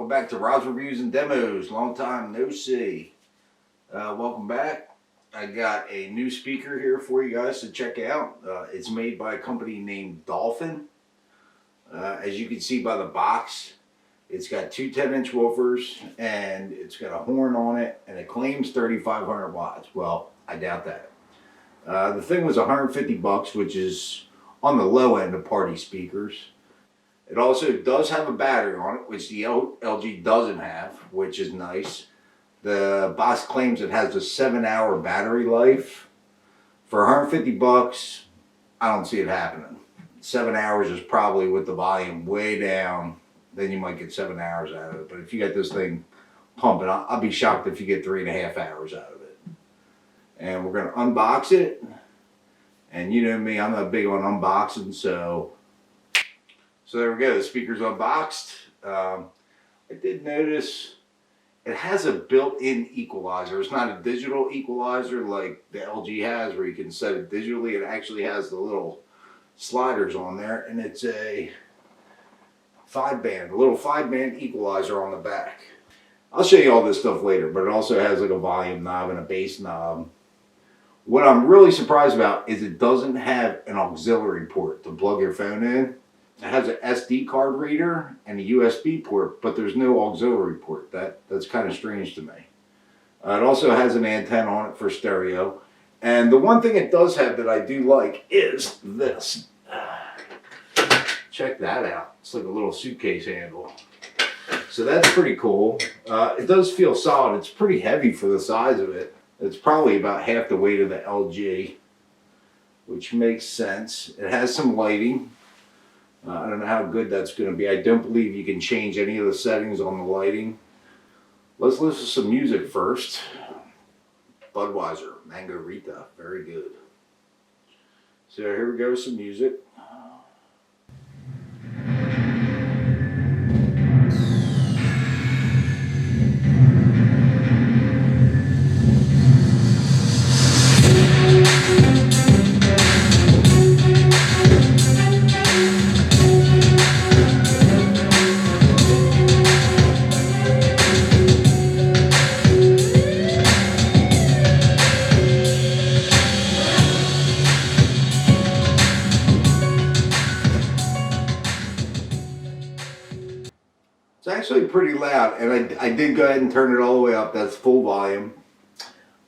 welcome back to Rob's Reviews and Demos. Long time no see. Welcome back. I got a new speaker here for you guys to check out. It's made by a company named Dolphin. As you can see by the box, it's got two 10-inch woofers and it's got a horn on it, and it claims 3,500 watts. Well, I doubt that. The thing was $150, which is on the low end of party speakers. It also does have a battery on it, which the LG doesn't have, which is nice. The box claims it has a 7-hour battery life. For $150, I don't see it happening. 7 hours is probably with the volume way down. Then you might get 7 hours out of it. But if you get this thing pumping, I'll be shocked if you get 3.5 hours out of it. And we're going to unbox it. And you know me, I'm not big on unboxing, so there we go. The speaker's unboxed. I did notice it has a built-in equalizer. It's not a digital equalizer like the LG has where you can set it digitally. It actually has the little sliders on there, and it's a little 5-band equalizer on the back. I'll show you all this stuff later, but it also has like a volume knob and a bass knob. What I'm really surprised about is it doesn't have an auxiliary port to plug your phone in. It has an SD card reader and a USB port, but there's no auxiliary port. That's kind of strange to me. It also has an antenna on it for stereo. And the one thing it does have that I do like is this. Check that out. It's like a little suitcase handle. So that's pretty cool. It does feel solid. It's pretty heavy for the size of it. It's probably about half the weight of the LG, which makes sense. It has some lighting. I don't know how good that's going to be. I don't believe you can change any of the settings on the lighting. Let's listen to some music first. Budweiser, Mango Rita, very good. So here we go with some music. It's actually pretty loud, and I did go ahead and turn it all the way up. That's full volume.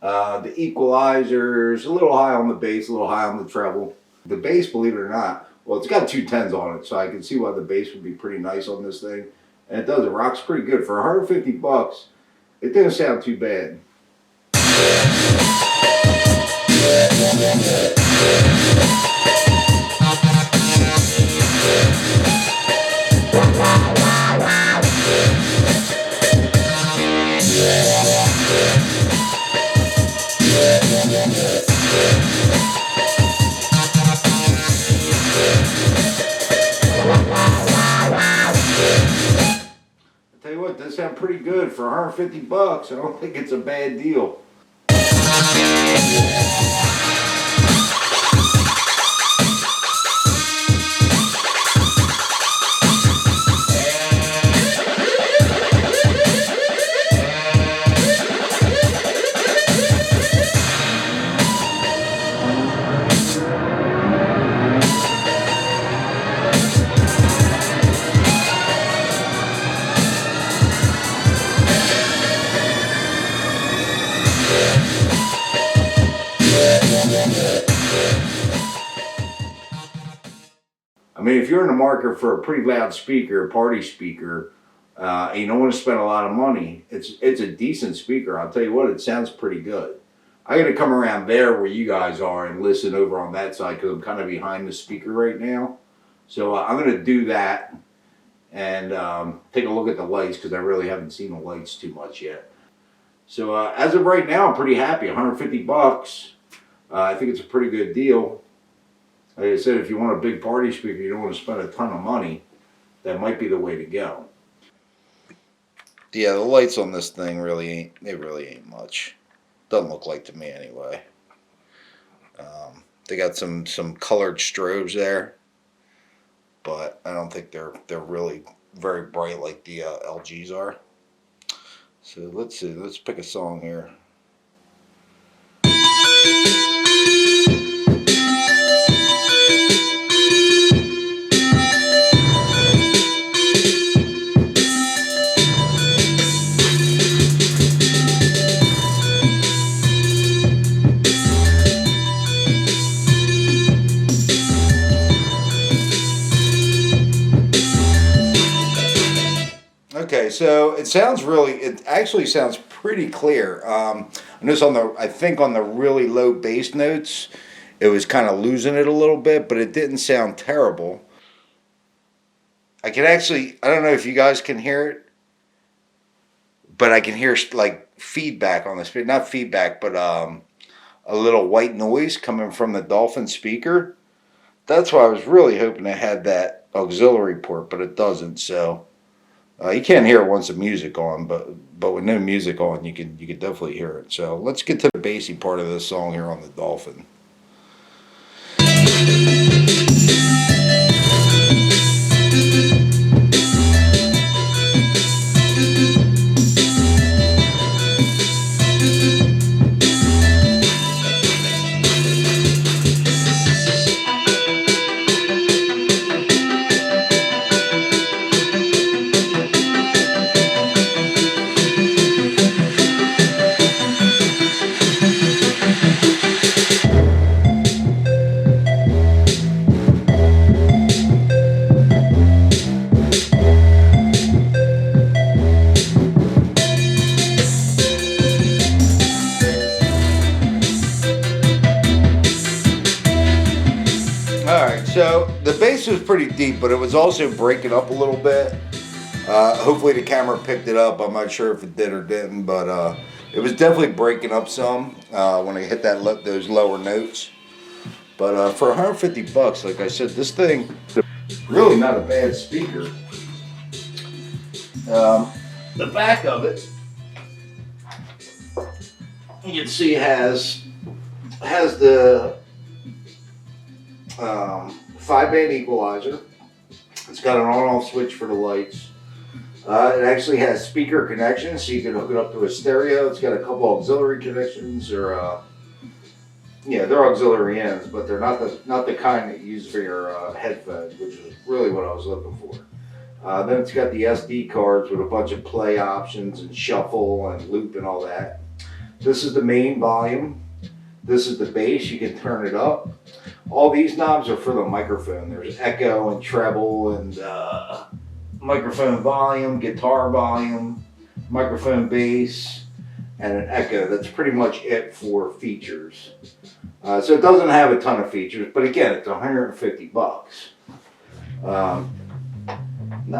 The equalizer's a little high on the bass, a little high on the treble. The bass, believe it or not, well, it's got two 10s on it, so I can see why the bass would be pretty nice on this thing. And it does, it rocks pretty good. For $150, it didn't sound too bad. Tell you what, does sound pretty good for $150. I don't think it's a bad deal. I mean, if you're in the market for a pretty loud speaker, a party speaker, and you don't want to spend a lot of money, it's a decent speaker. I'll tell you what, it sounds pretty good. I got to come around there where you guys are and listen over on that side because I'm kind of behind the speaker right now. So I'm going to do that and take a look at the lights because I really haven't seen the lights too much yet. So as of right now, I'm pretty happy. $150. I think it's a pretty good deal. Like I said, if you want a big party speaker, you don't want to spend a ton of money, that might be the way to go. Yeah, the lights on this thing really ain't much. Doesn't look like to me anyway. They got some colored strobes there, but I don't think they're really very bright like the LGs are. So let's see, let's pick a song here. Okay, so it actually sounds pretty clear. I noticed I think on the really low bass notes, it was kind of losing it a little bit, but it didn't sound terrible. I don't know if you guys can hear it, but I can hear like feedback on the speaker. Not feedback, but a little white noise coming from the Dolphin speaker. That's why I was really hoping it had that auxiliary port, but it doesn't, so... you can't hear it once the music on, but with no music on, you can definitely hear it. So let's get to the bassy part of this song here on the Dolphin. Alright, so the bass was pretty deep, but it was also breaking up a little bit. Hopefully the camera picked it up. I'm not sure if it did or didn't, but it was definitely breaking up some when I hit those lower notes. But for 150 bucks, like I said, this thing really not a bad speaker. The back of it, you can see has the 5-band equalizer. It's got an on-off switch for the lights. It actually has speaker connections, so you can hook it up to a stereo. It's got a couple auxiliary connections, or yeah, they're auxiliary ends, but they're not the kind that you use for your headphones, which is really what I was looking for. Then it's got the SD cards with a bunch of play options and shuffle and loop and all that. This is the main volume. This is the bass. You can turn it up. All these knobs are for the microphone. There's echo and treble and microphone volume, guitar volume, microphone bass, and an echo. That's pretty much it for features. So it doesn't have a ton of features, but again, it's 150 bucks. Not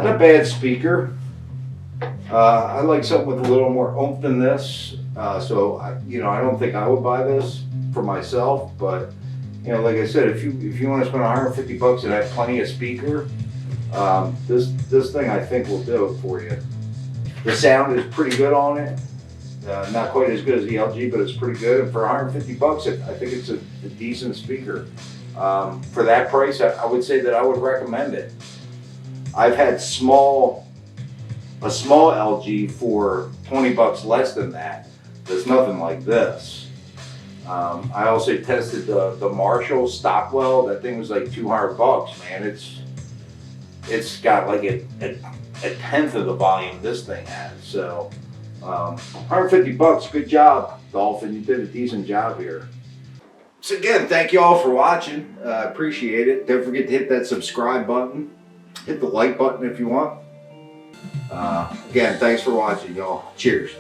a bad speaker. I like something with a little more oomph than this. So I don't think I would buy this for myself, but like I said, if you want to spend 150 bucks and have plenty of speaker, this thing I think will do it for you. The sound is pretty good on it. Not quite as good as the LG, but it's pretty good. And for 150 bucks, I think it's a decent speaker. For that price, I would say that I would recommend it. I've had a small LG for 20 bucks less than that. There's nothing like this. I also tested the Marshall Stockwell. That thing was like 200 bucks, man. It's got like a tenth of the volume this thing has. So 150 bucks, good job, Dolphin. You did a decent job here. So again, thank you all for watching. I appreciate it. Don't forget to hit that subscribe button. Hit the like button if you want. Again, thanks for watching, y'all. Cheers.